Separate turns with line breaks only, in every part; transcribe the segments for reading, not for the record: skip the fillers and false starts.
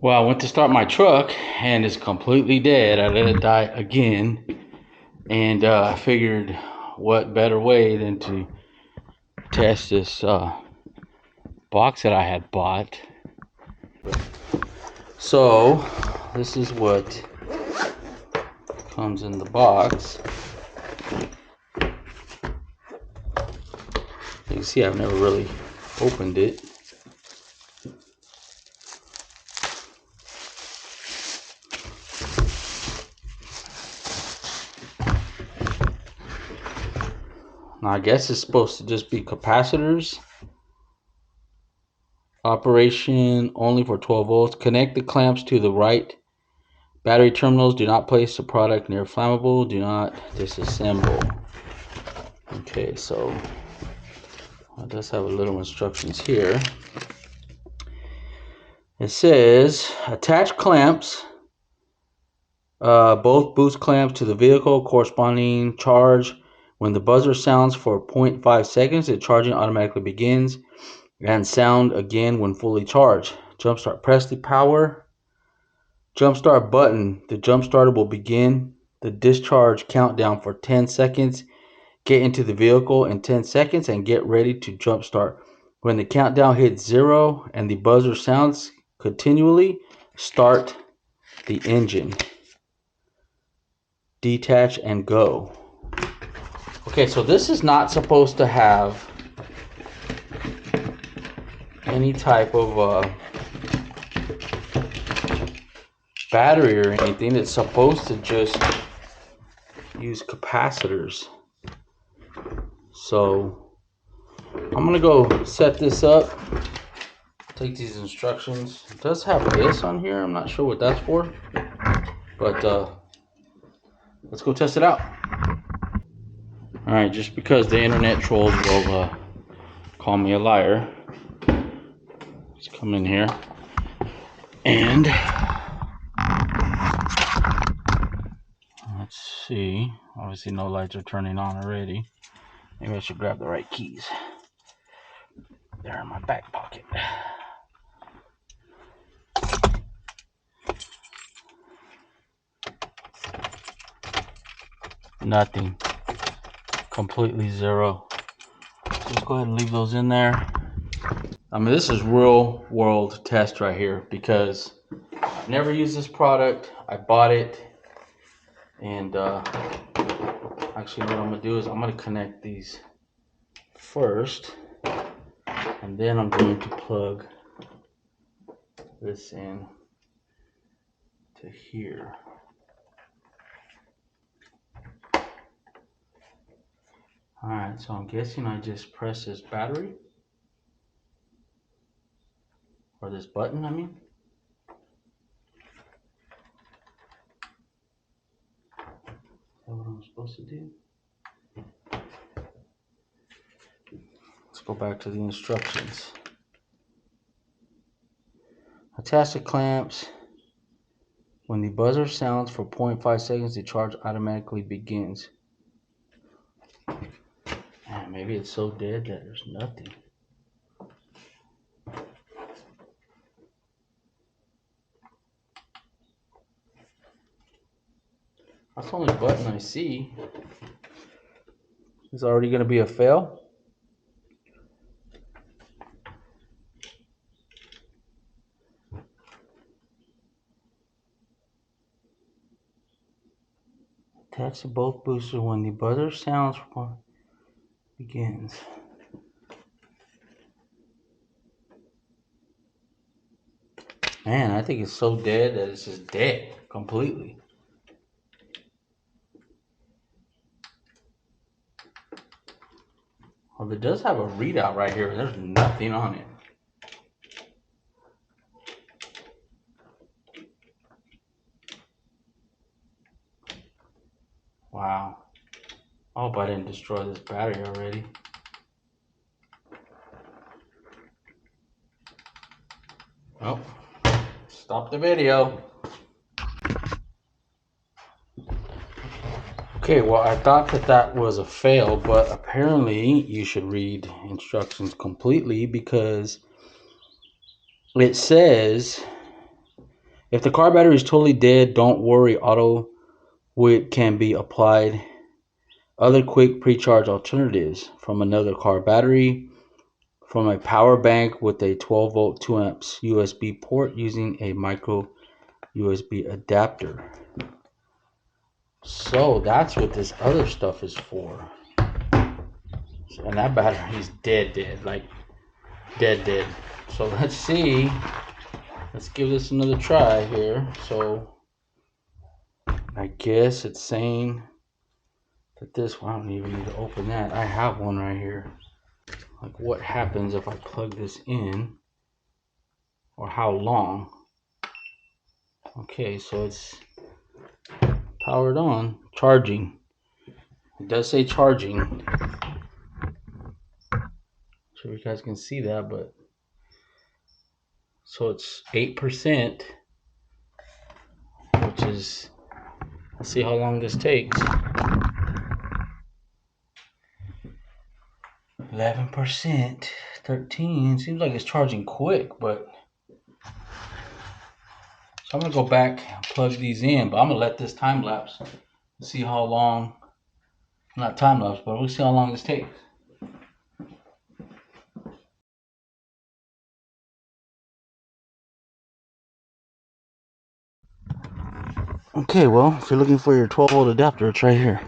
Well, I went to start my truck and it's completely dead. I let it die again. And I figured what better way than to test this box that I had bought. So, this is what comes in the box. You can see I've never really opened it. Now, I guess it's supposed to just be capacitors. Operation only for 12 volts. Connect the clamps to the right battery terminals. Do not place the product near flammable. Do not disassemble. Okay, so it does have a little instructions here. It says attach clamps, both boost clamps to the vehicle, corresponding charge. When the buzzer sounds for 0.5 seconds, the charging automatically begins, and sound again when fully charged. Jumpstart. Press the power jumpstart button. The jump starter will begin the discharge countdown for 10 seconds. Get into the vehicle in 10 seconds and get ready to jumpstart. When the countdown hits 0 and the buzzer sounds continually, start the engine. Detach and go. Okay, so this is not supposed to have any type of battery or anything. It's supposed to just use capacitors. So I'm gonna go set this up, take these instructions. It does have this on here. I'm not sure what that's for, but let's go test it out. All right, just because the internet trolls will call me a liar, let's come in here and let's see. Obviously no lights are turning on already. Maybe I should grab the right keys. They're in my back pocket. Nothing. Completely zero. Just go ahead and leave those in there. I mean, this is real world test right here because I've never used this product. I bought it, and actually what I'm gonna do is I'm gonna connect these first, and then I'm going to plug this in to here. Alright, so I'm guessing I just press this battery, or this button, I mean. Is that what I'm supposed to do? Let's go back to the instructions. Attach the clamps. When the buzzer sounds for 0.5 seconds, the charge automatically begins. Man, maybe it's so dead that there's nothing. That's the only button I see. Is already going to be a fail. Attach to both boosters when the buzzer sounds begins. Man, I think it's so dead that it's just dead completely. Well, it does have a readout right here. There's nothing on it. Wow. I hope I didn't destroy this battery already. Oh, stop the video. Okay, well, I thought that was a fail, but apparently you should read instructions completely because it says If the car battery is totally dead, don't worry. Autowit can be applied. Other quick pre-charge alternatives: from another car battery, from a power bank with a 12 volt 2 amps USB port using a micro USB adapter. So that's what this other stuff is for. And that battery is dead, like dead. So let's see. Let's give this another try here. So I guess it's saying that this one, I don't even need to open that. I have one right here. Like what happens if I plug this in, or how long? Okay, so it's powered on, charging. It does say charging. I'm sure you guys can see that, but so it's 8%, which is, let's see how long this takes. 11%, 13. Seems like it's charging quick, but so I'm gonna go back and plug these in, but I'm gonna let this time lapse and see how long. Not time lapse, but we'll see how long this takes. Okay, well, if you're looking for your 12 volt adapter, it's right here.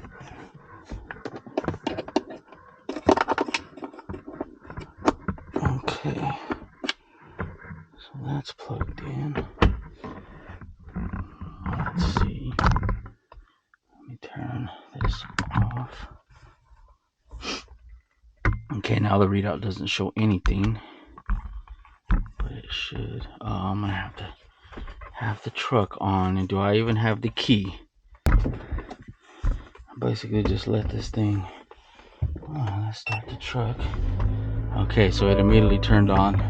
Okay, so that's plugged in. Let's see. Let me turn this off. Okay, now the readout doesn't show anything, but it should. I'm gonna have to have the truck on, and do I even have the key? Basically just let this thing. Let's start the truck. Okay, so it immediately turned on.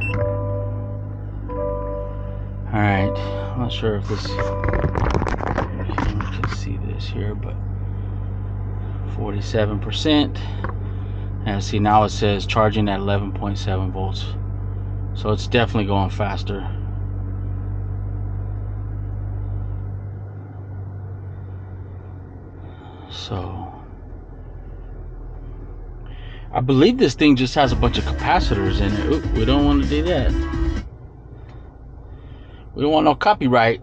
Alright, I'm not sure if this camera can see this here, but 47%. And see, now it says charging at 11.7 volts. So it's definitely going faster. So I believe this thing just has a bunch of capacitors in it. Oop, we don't want to do that. We don't want no copyright.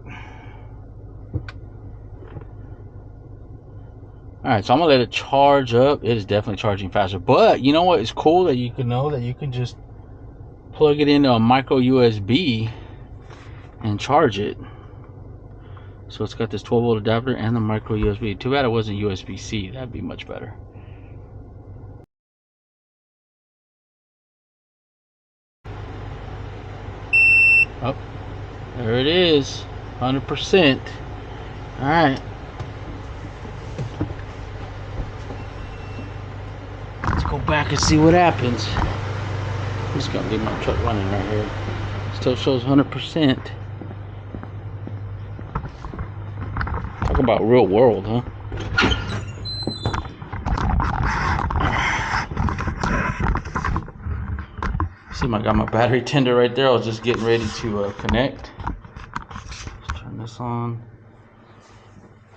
Alright, so I'm gonna let it charge up. It is definitely charging faster. But you know what is cool that you can know that you can just plug it into a micro USB and charge it. So it's got this 12 volt adapter and the micro USB. Too bad it wasn't USB-C. That'd be much better. Oh, there it is. 100%. Alright. Let's go back and see what happens. I'm just gonna leave my truck running right here. Still shows 100%. Talk about real world, huh? See, I got my battery tender right there. I was just getting ready to connect. Let's turn this on.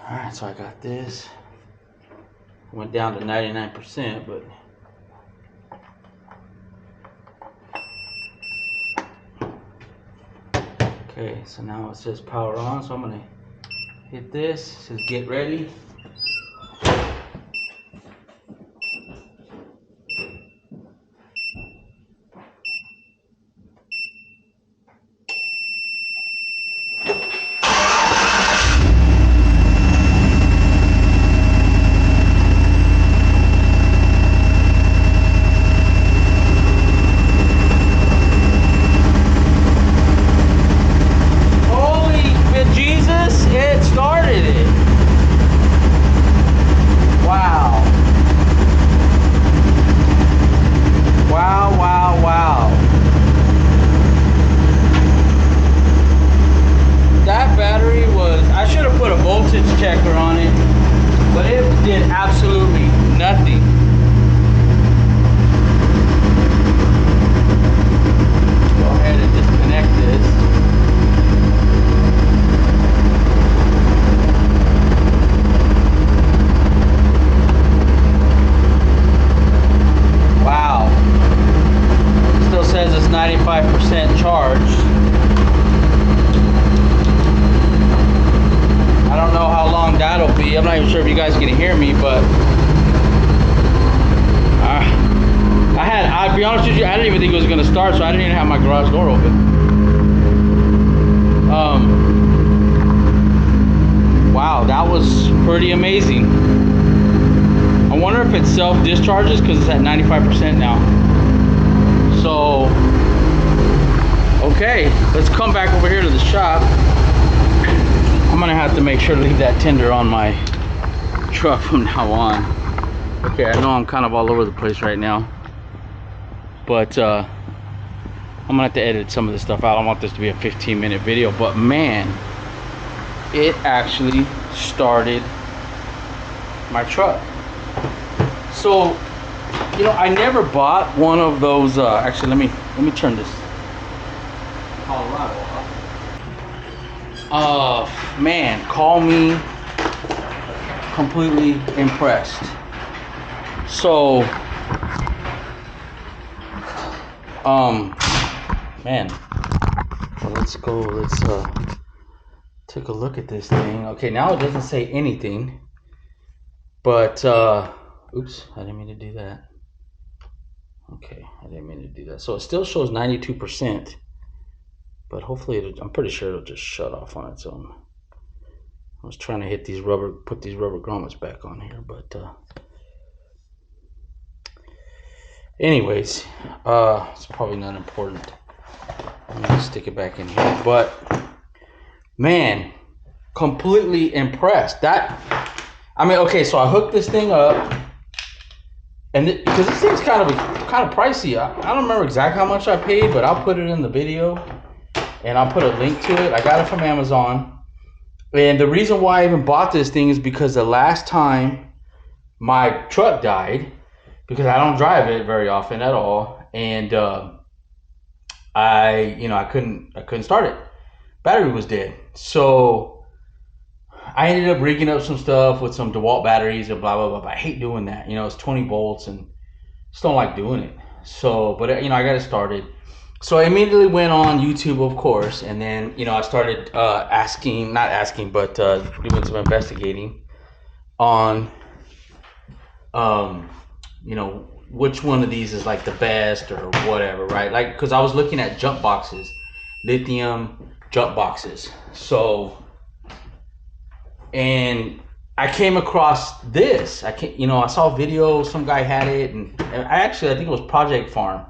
Alright, so I got this. Went down to 99%, but okay, so now it says power on, so I'm gonna hit this. It says get ready. Holy Jesus, it started it. charged. I don't know how long that'll be. I'm not even sure if you guys can hear me, but I'll be honest with you, I didn't even think it was gonna start, so I didn't even have my garage door open. Wow, that was pretty amazing. I wonder if it self-discharges because it's at 95% now. So, okay, let's come back over here to the shop. I'm gonna have to make sure to leave that tender on my truck from now on. Okay, I know I'm kind of all over the place right now, but I'm gonna have to edit some of this stuff out. I don't want this to be a 15-minute video, but man, it actually started my truck. So, you know, I never bought one of those. Actually, let me turn this Colorado off. Man, call me completely impressed. So, man, let's go. Let's take a look at this thing. Okay, now it doesn't say anything, but oops, I didn't mean to do that. Okay, I didn't mean to do that. So it still shows 92%, but hopefully I'm pretty sure it'll just shut off on its own. I was trying to put these rubber grommets back on here, but anyways, it's probably not important. I'm gonna stick it back in here, but man, completely impressed. I mean, okay, so I hooked this thing up, and because this thing's kind of pricey. I don't remember exactly how much I paid, but I'll put it in the video, and I'll put a link to it. I got it from Amazon, and the reason why I even bought this thing is because the last time my truck died, because I don't drive it very often at all, and I couldn't start it. Battery was dead, so I ended up rigging up some stuff with some DeWalt batteries and blah, blah, blah. But I hate doing that. You know, it's 20 volts and just don't like doing it. So, but, you know, I got it started. So I immediately went on YouTube, of course. And then, you know, I started doing some investigating on, you know, which one of these is like the best or whatever, right? Like, because I was looking at jump boxes, lithium jump boxes. So, and I came across this. I saw a video, some guy had it, and I think it was Project Farm.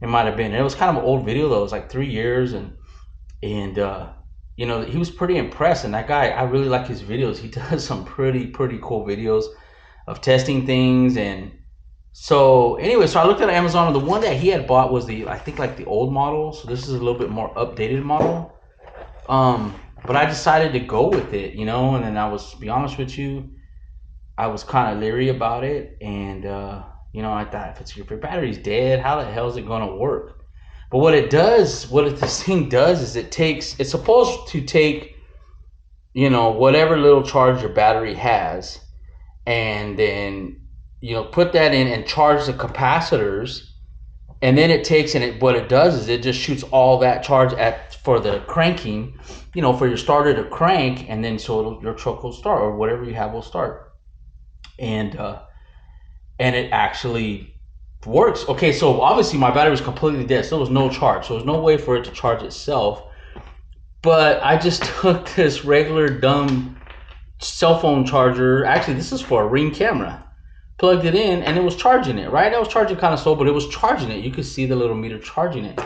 It might have been. It was kind of an old video though. It was like 3 years, and you know, he was pretty impressed. And that guy, I really like his videos. He does some pretty cool videos of testing things. And so anyway, so I looked at Amazon, and the one that he had bought was I think like the old model. So this is a little bit more updated model. But I decided to go with it, you know, and then to be honest with you, I was kind of leery about it. And, you know, I thought if your battery's dead, how the hell is it going to work? But this thing does is it's supposed to take, you know, whatever little charge your battery has, and then, you know, put that in and charge the capacitors. And then what it does is it just shoots all that charge for the cranking, you know, for your starter to crank, and then so your truck will start, or whatever you have will start. And it actually works. Okay, so obviously my battery was completely dead, so there was no charge. So there was no way for it to charge itself. But I just took this regular dumb cell phone charger. Actually, this is for a Ring camera. Plugged it in, and it was charging it, right? It was charging kind of slow, but it was charging it. You could see the little meter charging it.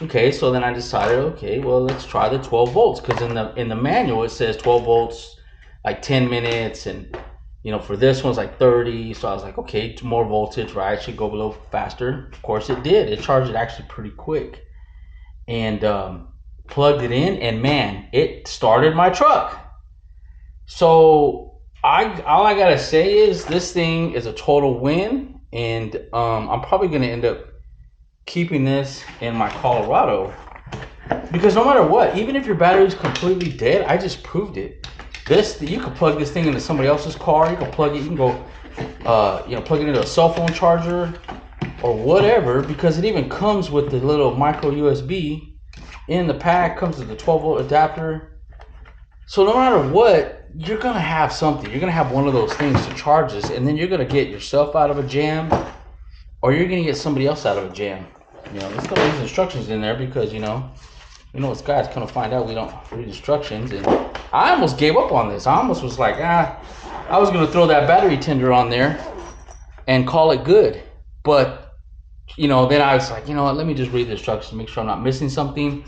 Okay, so then I decided, okay, well, let's try the 12 volts, because in the manual it says 12 volts, like 10 minutes, and, you know, for this one's like 30. So I was like, okay, more voltage, right? It should go a little faster. Of course it did. It charged it actually pretty quick. And plugged it in, and man, it started my truck. So all I gotta say is this thing is a total win, and I'm probably gonna end up keeping this in my Colorado, because no matter what, even if your battery's completely dead, I just proved it. You could plug this thing into somebody else's car. You can plug it. You can go, you know, plug it into a cell phone charger. or whatever, because it even comes with the little micro USB in the pack, comes with the 12-volt adapter. So no matter what, you're gonna have something. You're gonna have one of those things to charge this, and then you're gonna get yourself out of a jam, or you're gonna get somebody else out of a jam. You know, let's throw these instructions in there because you know this guy's gonna find out we don't read instructions. And I almost gave up on this. I almost was like, I was gonna throw that battery tender on there and call it good. But you know, then I was like, you know what? Let me just read the instructions, make sure I'm not missing something.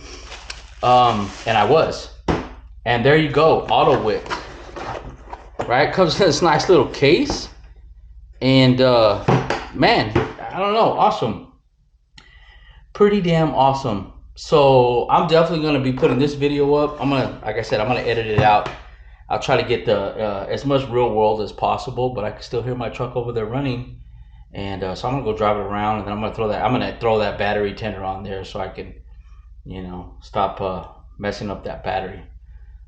And I was. And there you go, Autowit. Right, comes in this nice little case, and man, I don't know, awesome, pretty damn awesome. So I'm definitely gonna be putting this video up. Like I said, I'm gonna edit it out. I'll try to get the as much real world as possible, but I can still hear my truck over there running, and so I'm gonna go drive it around, and then I'm gonna throw that battery tender on there so I can, you know, stop messing up that battery.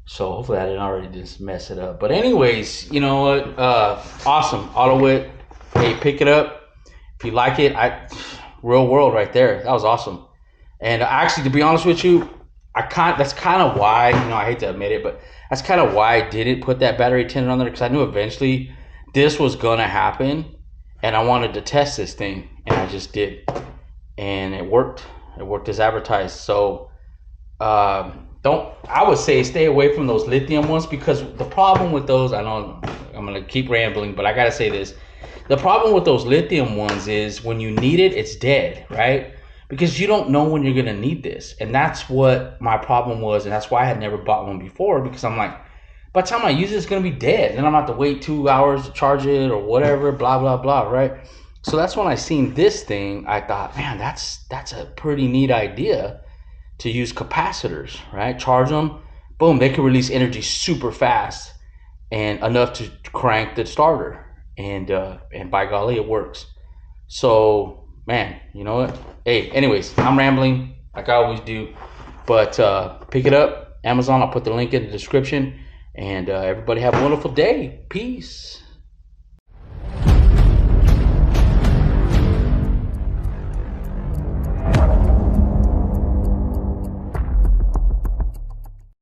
So hopefully I didn't already just mess it up. But anyways, you know what? Awesome, Autowit. Hey, pick it up if you like it. Real world right there. That was awesome. And actually, to be honest with you, that's kind of why, you know, I hate to admit it, but that's kind of why I didn't put that battery tender on there, because I knew eventually this was gonna happen, and I wanted to test this thing, and I just did, and it worked. It worked as advertised. So. I would say stay away from those lithium ones, because the problem with those, I know I'm going to keep rambling, but I got to say this. The problem with those lithium ones is when you need it, it's dead, right? Because you don't know when you're going to need this. And that's what my problem was. And that's why I had never bought one before, because I'm like, by the time I use it, it's going to be dead. Then I'm going to have to wait 2 hours to charge it or whatever, blah, blah, blah, right? So that's when I seen this thing, I thought, man, that's a pretty neat idea. To use capacitors, right? Charge them, boom, they can release energy super fast and enough to crank the starter. And by golly, it works. So, man, you know what? Hey, anyways, I'm rambling like I always do. But pick it up, Amazon. I'll put the link in the description. And everybody have a wonderful day. Peace.